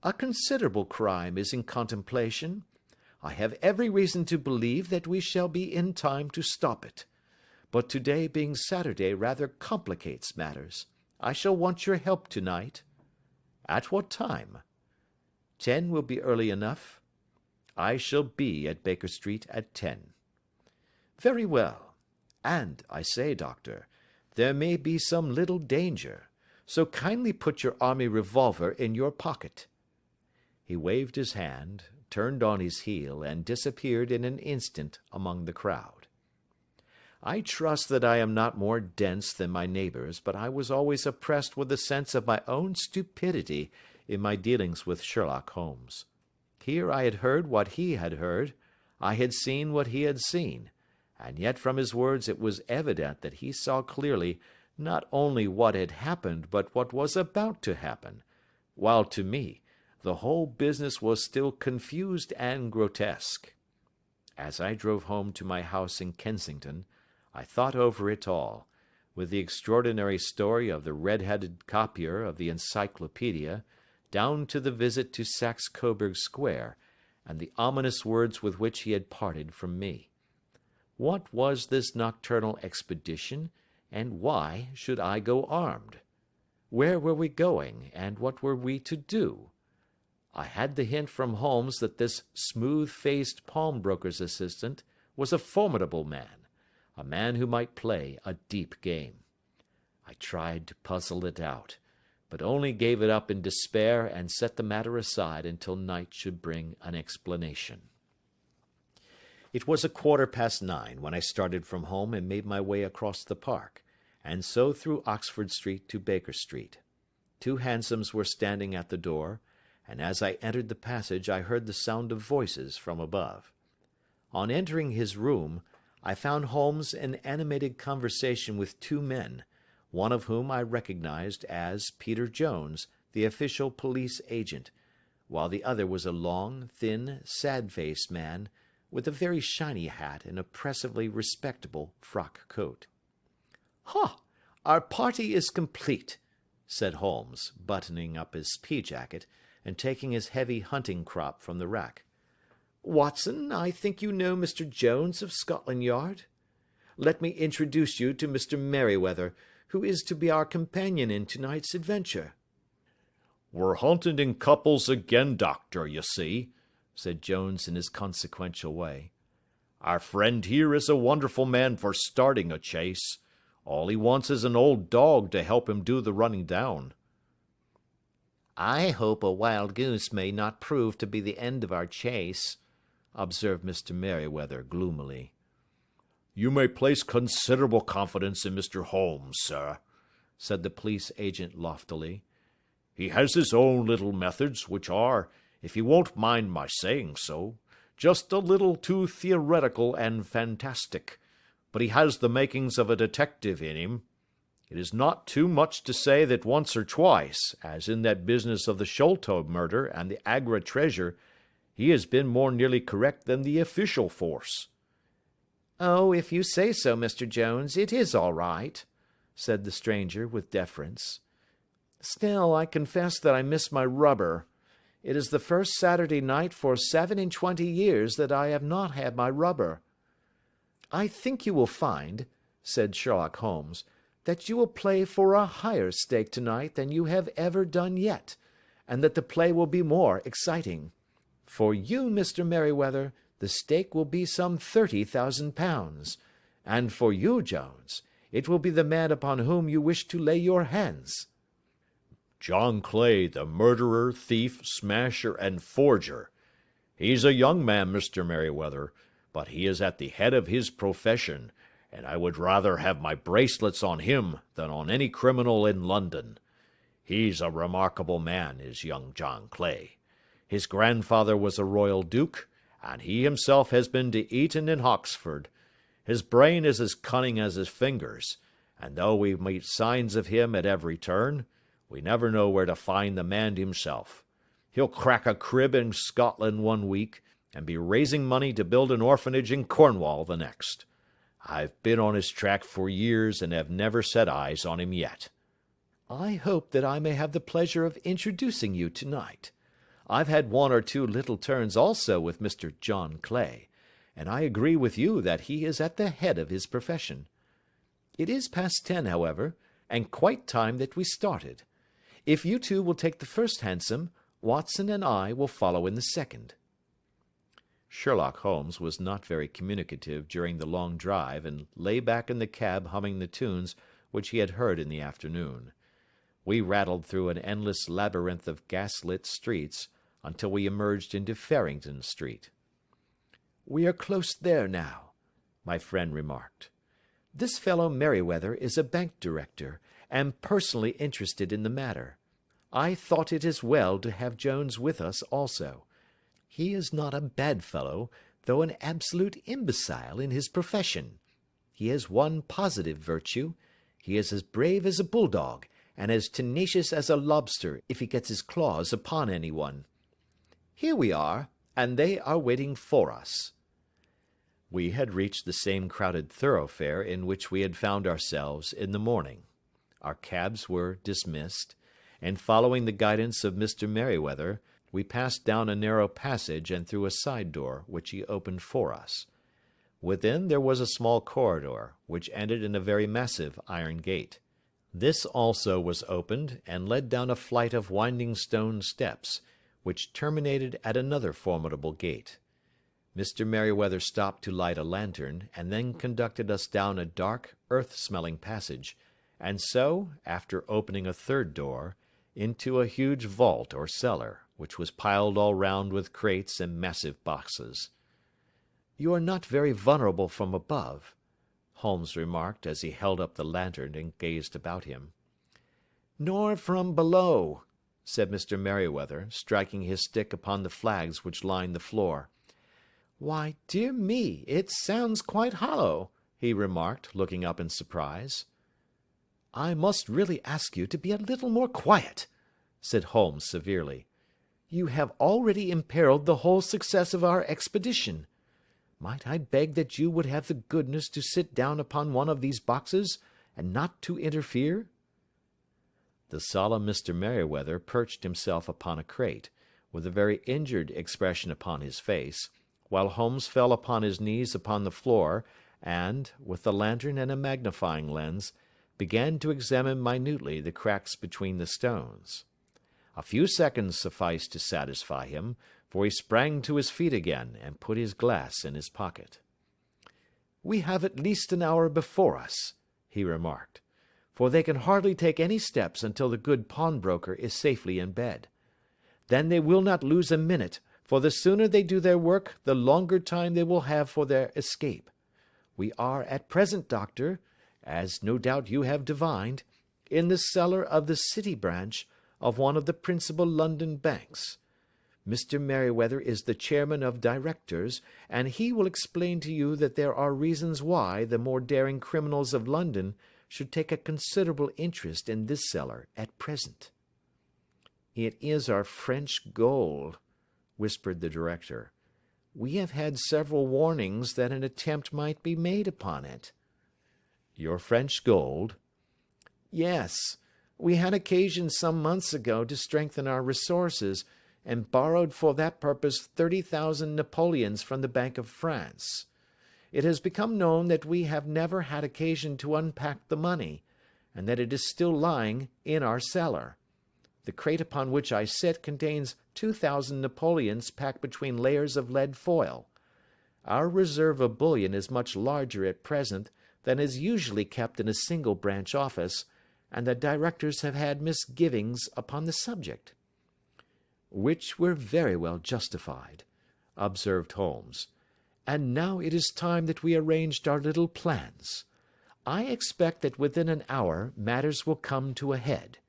"A considerable crime is in contemplation. I have every reason to believe that we shall be in time to stop it. But today being Saturday rather complicates matters. I shall want your help tonight." "At what time?" 10 will be early enough." "I shall be at Baker Street at 10. "Very well. And, I say, Doctor, there may be some little danger, so kindly put your army revolver in your pocket." He waved his hand, turned on his heel, and disappeared in an instant among the crowd. I trust that I am not more dense than my neighbors, but I was always oppressed with a sense of my own stupidity in my dealings with Sherlock Holmes. Here I had heard what he had heard, I had seen what he had seen, and yet from his words it was evident that he saw clearly not only what had happened, but what was about to happen, while to me the whole business was still confused and grotesque. As I drove home to my house in Kensington, I thought over it all, with the extraordinary story of the red-headed copier of the encyclopedia, down to the visit to Saxe-Coburg Square, and the ominous words with which he had parted from me. What was this nocturnal expedition, and why should I go armed? Where were we going, and what were we to do? I had the hint from Holmes that this smooth-faced pawnbroker's assistant was a formidable man, a man who might play a deep game. I tried to puzzle it out, but only gave it up in despair and set the matter aside until night should bring an explanation. It was 9:15 when I started from home and made my way across the park, and so through Oxford Street to Baker Street. 2 hansoms were standing at the door, and as I entered the passage I heard the sound of voices from above. On entering his room, I found Holmes in animated conversation with 2 men, one of whom I recognized as Peter Jones, the official police agent, while the other was a long, thin, sad-faced man with a very shiny hat and oppressively respectable frock coat. "Ha! Our party is complete," said Holmes, buttoning up his pea-jacket and taking his heavy hunting crop from the rack. "Watson, I think you know Mr. Jones of Scotland Yard? Let me introduce you to Mr. Merryweather, who is to be our companion in tonight's adventure." "We're hunting in couples again, Doctor, you see," said Jones in his consequential way. "Our friend here is a wonderful man for starting a chase. All he wants is an old dog to help him do the running down." "I hope a wild goose may not prove to be the end of our chase," observed Mr. Merryweather gloomily. "You may place considerable confidence in Mr. Holmes, sir," said the police agent loftily. "He has his own little methods, which are, if you won't mind my saying so, just a little too theoretical and fantastic, but he has the makings of a detective in him. It is not too much to say that once or twice, as in that business of the Sholto murder and the Agra treasure, he has been more nearly correct than the official force." "Oh, if you say so, Mr. Jones, it is all right," said the stranger with deference. "Still, I confess that I miss my rubber. It is the first Saturday night for 27 years that I have not had my rubber." "I think you will find," said Sherlock Holmes, "that you will play for a higher stake tonight than you have ever done yet, and that the play will be more exciting. For you, Mr. Merryweather, the stake will be some £30,000, and for you, Jones, it will be the man upon whom you wish to lay your hands." "John Clay, the murderer, thief, smasher, and forger. He's a young man, Mr. Merryweather, but he is at the head of his profession, and I would rather have my bracelets on him than on any criminal in London. He's a remarkable man, is young John Clay. His grandfather was a royal duke, and he himself has been to Eton and Oxford. His brain is as cunning as his fingers, and though we meet signs of him at every turn, we never know where to find the man himself. He'll crack a crib in Scotland one week, and be raising money to build an orphanage in Cornwall the next. I've been on his track for years and have never set eyes on him yet." "I hope that I may have the pleasure of introducing you tonight. I've had 1 or 2 little turns also with Mr. John Clay, and I agree with you that he is at the head of his profession. It is past 10, however, and quite time that we started. If you two will take the first hansom, Watson and I will follow in the second." Sherlock Holmes was not very communicative during the long drive, and lay back in the cab humming the tunes which he had heard in the afternoon. We rattled through an endless labyrinth of gas-lit streets until we emerged into Farrington Street. "We are close there now," my friend remarked. "This fellow Merryweather is a bank director, and personally interested in the matter. I thought it as well to have Jones with us also. He is not a bad fellow, though an absolute imbecile in his profession. He has one positive virtue: he is as brave as a bulldog, and as tenacious as a lobster if he gets his claws upon anyone. Here we are, and they are waiting for us." We had reached the same crowded thoroughfare in which we had found ourselves in the morning. Our cabs were dismissed, and following the guidance of Mr. Merryweather, we passed down a narrow passage and through a side door, which he opened for us. Within there was a small corridor, which ended in a very massive iron gate. This also was opened, and led down a flight of winding stone steps, which terminated at another formidable gate. Mr. Merryweather stopped to light a lantern, and then conducted us down a dark, earth-smelling passage, and so, after opening a third door, into a huge vault or cellar, which was piled all round with crates and massive boxes. "You are not very vulnerable from above," Holmes remarked as he held up the lantern and gazed about him. "Nor from below," said Mr. Merryweather, striking his stick upon the flags which lined the floor. "Why, dear me, it sounds quite hollow," he remarked, looking up in surprise. "I must really ask you to be a little more quiet," said Holmes severely. "You have already imperiled the whole success of our expedition. Might I beg that you would have the goodness to sit down upon one of these boxes, and not to interfere?" The solemn Mr. Merryweather perched himself upon a crate, with a very injured expression upon his face, while Holmes fell upon his knees upon the floor, and, with the lantern and a magnifying lens, began to examine minutely the cracks between the stones. A few seconds sufficed to satisfy him, for he sprang to his feet again, and put his glass in his pocket. "We have at least an hour before us," he remarked, "for they can hardly take any steps until the good pawnbroker is safely in bed. Then they will not lose a minute, for the sooner they do their work, the longer time they will have for their escape. We are at present, Doctor, as no doubt you have divined, in the cellar of the City branch of one of the principal London banks. Mr. Merryweather is the chairman of directors, and he will explain to you that there are reasons why the more daring criminals of London should take a considerable interest in this cellar at present." "It is our French gold," whispered the director. "We have had several warnings that an attempt might be made upon it." "Your French gold?" "Yes. We had occasion some months ago to strengthen our resources, and borrowed for that purpose 30,000 Napoleons from the Bank of France. It has become known that we have never had occasion to unpack the money, and that it is still lying in our cellar. The crate upon which I sit contains 2,000 Napoleons packed between layers of lead foil. Our reserve of bullion is much larger at present than is usually kept in a single branch office, and the directors have had misgivings upon the subject." "Which were very well justified," observed Holmes. "And now it is time that we arranged our little plans. I expect that within an hour matters will come to a head.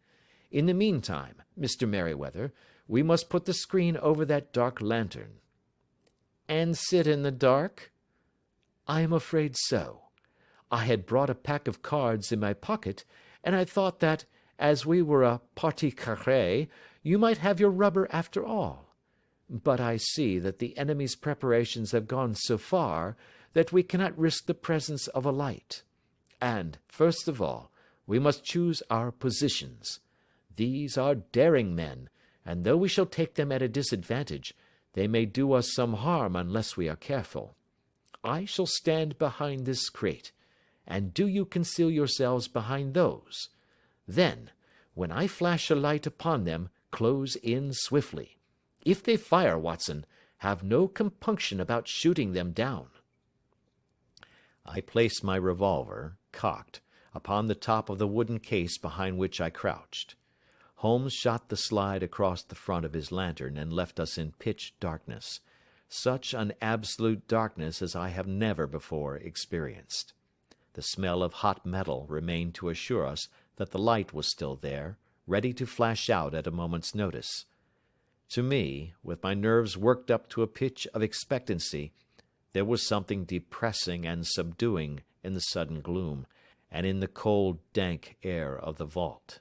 In the meantime, Mr. Merryweather, we must put the screen over that dark lantern." "And sit in the dark?" "I am afraid so. I had brought a pack of cards in my pocket, and I thought that, as we were a partie carrée, you might have your rubber after all. But I see that the enemy's preparations have gone so far that we cannot risk the presence of a light. And, first of all, we must choose our positions. These are daring men, and though we shall take them at a disadvantage, they may do us some harm unless we are careful. I shall stand behind this crate, and do you conceal yourselves behind those. Then, when I flash a light upon them, close in swiftly. If they fire, Watson, have no compunction about shooting them down." I placed my revolver, cocked, upon the top of the wooden case behind which I crouched. Holmes shot the slide across the front of his lantern and left us in pitch darkness, such an absolute darkness as I have never before experienced. The smell of hot metal remained to assure us that the light was still there, ready to flash out at a moment's notice. To me, with my nerves worked up to a pitch of expectancy, there was something depressing and subduing in the sudden gloom, and in the cold, dank air of the vault.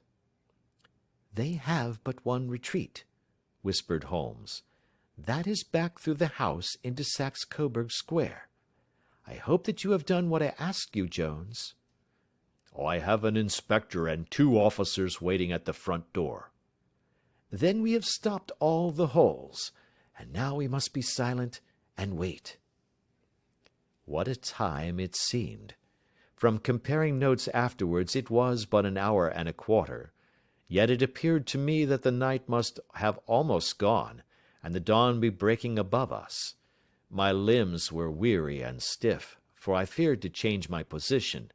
"They have but one retreat," whispered Holmes. "That is back through the house into Saxe-Coburg Square. I hope that you have done what I asked you, Jones." "I have an inspector and 2 officers waiting at the front door." "Then we have stopped all the holes, and now we must be silent and wait." What a time it seemed! From comparing notes afterwards, it was but an hour and a quarter. Yet it appeared to me that the night must have almost gone, and the dawn be breaking above us. My limbs were weary and stiff, for I feared to change my position,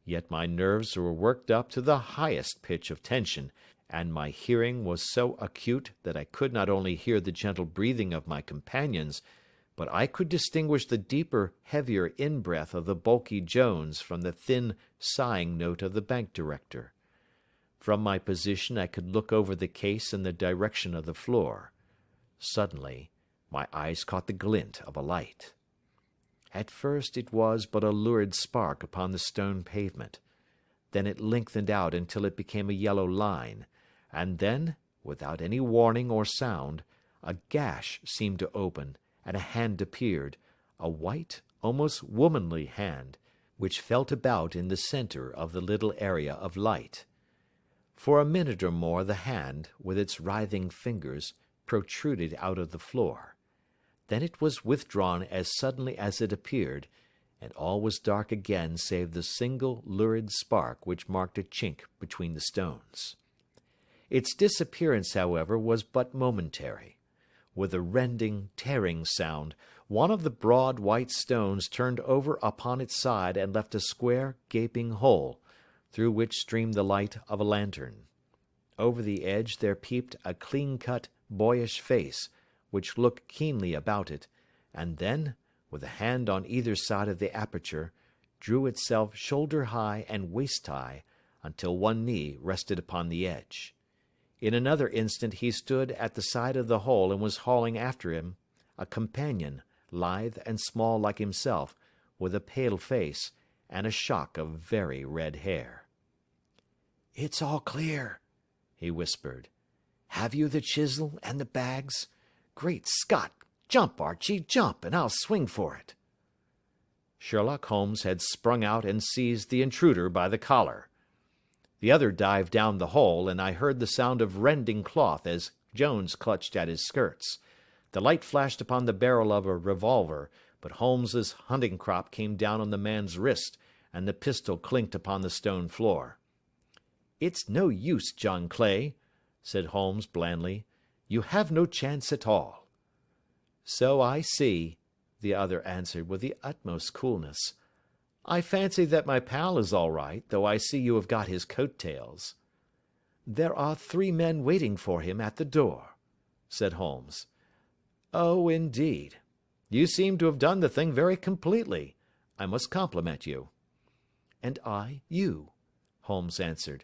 yet my nerves were worked up to the highest pitch of tension, and my hearing was so acute that I could not only hear the gentle breathing of my companions, but I could distinguish the deeper, heavier in-breath of the bulky Jones from the thin, sighing note of the bank director. From my position I could look over the case in the direction of the floor. Suddenly, my eyes caught the glint of a light. At first it was but a lurid spark upon the stone pavement. Then it lengthened out until it became a yellow line, and then, without any warning or sound, a gash seemed to open, and a hand appeared, a white, almost womanly hand, which felt about in the center of the little area of light. For a minute or more the hand, with its writhing fingers, protruded out of the floor. Then it was withdrawn as suddenly as it appeared, and all was dark again save the single lurid spark which marked a chink between the stones. Its disappearance, however, was but momentary. With a rending, tearing sound, one of the broad white stones turned over upon its side and left a square, gaping hole, through which streamed the light of a lantern. Over the edge there peeped a clean-cut, boyish face, which looked keenly about it, and then, with a hand on either side of the aperture, drew itself shoulder-high and waist-high, until one knee rested upon the edge. In another instant he stood at the side of the hole and was hauling after him a companion, lithe and small like himself, with a pale face and a shock of very red hair. "It's all clear," he whispered. "Have you the chisel and the bags? Great Scott! Jump, Archie, jump, and I'll swing for it." Sherlock Holmes had sprung out and seized the intruder by the collar. The other dived down the hole, and I heard the sound of rending cloth as Jones clutched at his skirts. The light flashed upon the barrel of a revolver, but Holmes's hunting crop came down on the man's wrist, and the pistol clinked upon the stone floor. "It's no use, John Clay," said Holmes blandly. "You have no chance at all." "So I see," the other answered with the utmost coolness. "I fancy that my pal is all right, though I see you have got his coat-tails." "There are 3 men waiting for him at the door," said Holmes. "Oh, indeed. You seem to have done the thing very completely. I must compliment you." "And I you," Holmes answered.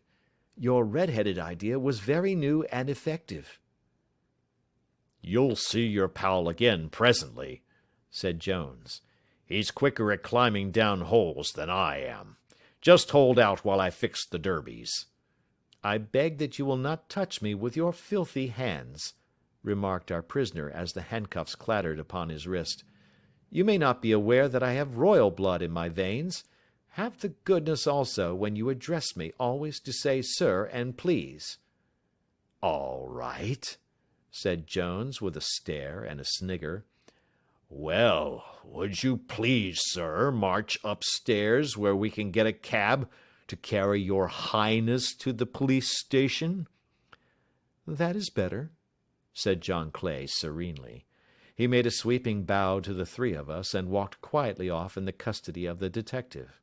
"Your red-headed idea was very new and effective." "You'll see your pal again presently," said Jones. "He's quicker at climbing down holes than I am. Just hold out while I fix the derbies." "I beg that you will not touch me with your filthy hands," remarked our prisoner as the handcuffs clattered upon his wrist. "You may not be aware that I have royal blood in my veins. Have the goodness also, when you address me, always to say sir and please." "All right," said Jones with a stare and a snigger. "Well, would you please, sir, march upstairs where we can get a cab to carry your highness to the police station?" "That is better," said John Clay serenely. He made a sweeping bow to the 3 of us and walked quietly off in the custody of the detective.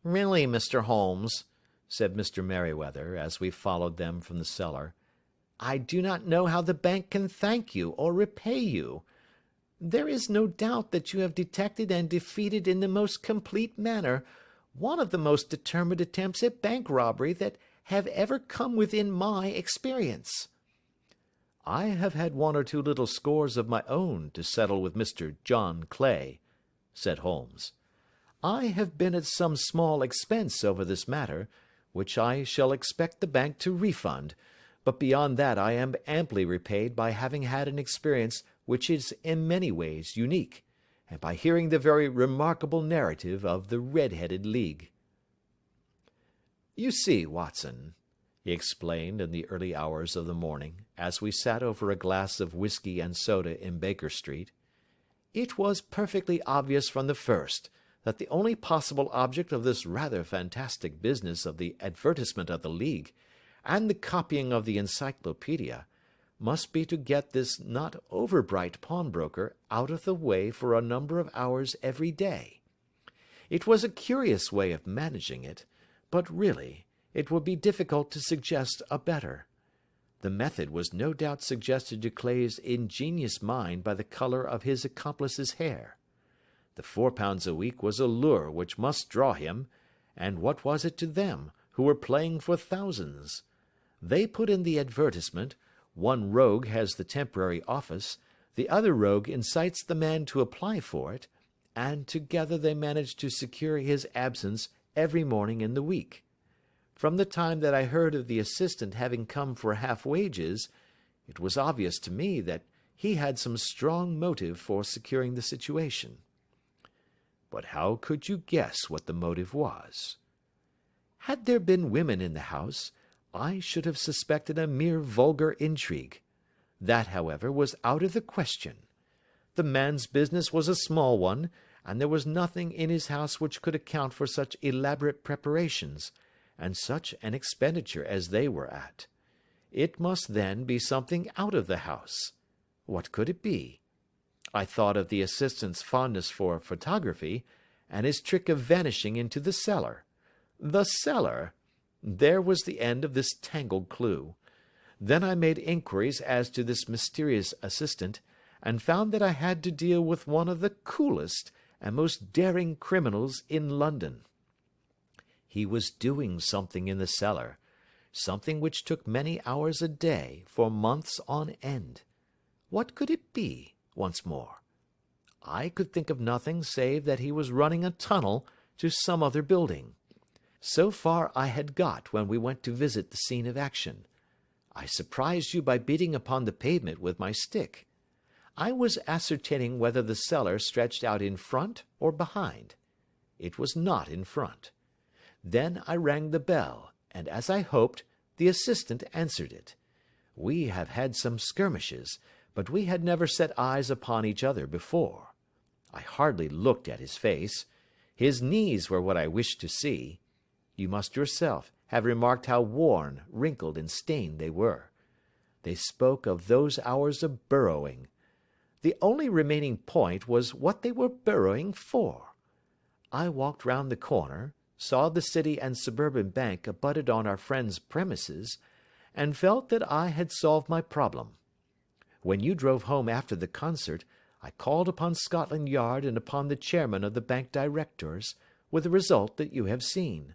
"Really, Mr. Holmes," said Mr. Merryweather, as we followed them from the cellar, "I do not know how the bank can thank you or repay you. There is no doubt that you have detected and defeated in the most complete manner one of the most determined attempts at bank robbery that have ever come within my experience." "I have had 1 or 2 little scores of my own to settle with Mr. John Clay," said Holmes. "I have been at some small expense over this matter, which I shall expect the bank to refund, but beyond that I am amply repaid by having had an experience which is in many ways unique, and by hearing the very remarkable narrative of the Red-Headed League. "You see, Watson," he explained in the early hours of the morning, as we sat over a glass of whiskey and soda in Baker Street, "it was perfectly obvious from the first that the only possible object of this rather fantastic business of the advertisement of the League and the copying of the encyclopedia must be to get this not over-bright pawnbroker out of the way for a number of hours every day. It was a curious way of managing it, but really it would be difficult to suggest a better. The method was no doubt suggested to Clay's ingenious mind by the colour of his accomplice's hair. The £4 a week was a lure which must draw him, and what was it to them, who were playing for thousands? They put in the advertisement, one rogue has the temporary office, the other rogue incites the man to apply for it, and together they manage to secure his absence every morning in the week. From the time that I heard of the assistant having come for half wages, it was obvious to me that he had some strong motive for securing the situation." "But how could you guess what the motive was?" "Had there been women in the house, I should have suspected a mere vulgar intrigue. That, however, was out of the question. The man's business was a small one, and there was nothing in his house which could account for such elaborate preparations, and such an expenditure as they were at. It must, then, be something out of the house. What could it be? I thought of the assistant's fondness for photography, and his trick of vanishing into the cellar. The cellar! There was the end of this tangled clue. Then I made inquiries as to this mysterious assistant, and found that I had to deal with one of the coolest and most daring criminals in London. He was doing something in the cellar, something which took many hours a day for months on end. What could it be, once more? I could think of nothing save that he was running a tunnel to some other building. So far I had got when we went to visit the scene of action. I surprised you by beating upon the pavement with my stick. I was ascertaining whether the cellar stretched out in front or behind. It was not in front. Then I rang the bell, and as I hoped, the assistant answered it. We have had some skirmishes, but we had never set eyes upon each other before. I hardly looked at his face. His knees were what I wished to see. You must yourself have remarked how worn, wrinkled, and stained they were. They spoke of those hours of burrowing. The only remaining point was what they were burrowing for. I walked round the corner, saw the City and Suburban Bank abutted on our friend's premises, and felt that I had solved my problem. When you drove home after the concert, I called upon Scotland Yard and upon the chairman of the bank directors, with the result that you have seen."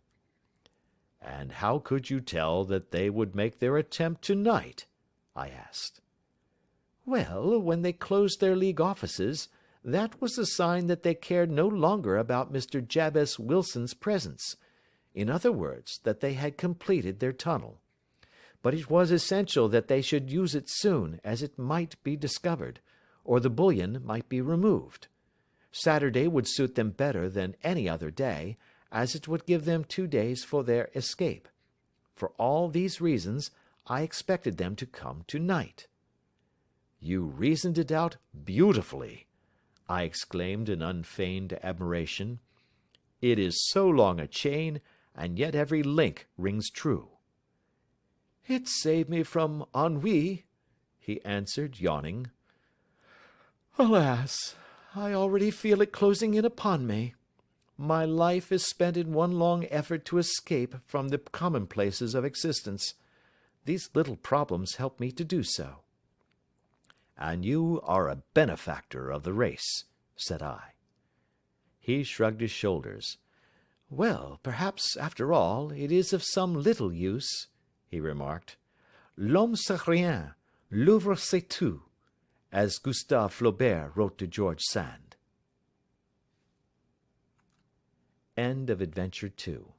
"And how could you tell that they would make their attempt to-night?" I asked. "Well, when they closed their League offices, that was a sign that they cared no longer about Mr. Jabez Wilson's presence. In other words, that they had completed their tunnel. But it was essential that they should use it soon, as it might be discovered, or the bullion might be removed. Saturday would suit them better than any other day, as it would give them 2 days for their escape. For all these reasons, I expected them to come to-night." "You reasoned it out beautifully," I exclaimed in unfeigned admiration. "It is so long a chain, and yet every link rings true." "It saved me from ennui," he answered, yawning. "Alas, I already feel it closing in upon me. My life is spent in one long effort to escape from the commonplaces of existence. These little problems help me to do so." "And you are a benefactor of the race," said I. He shrugged his shoulders. "Well, perhaps, after all, it is of some little use," he remarked. "L'homme c'est rien, l'œuvre c'est tout," as Gustave Flaubert wrote to George Sand. End of Adventure 2.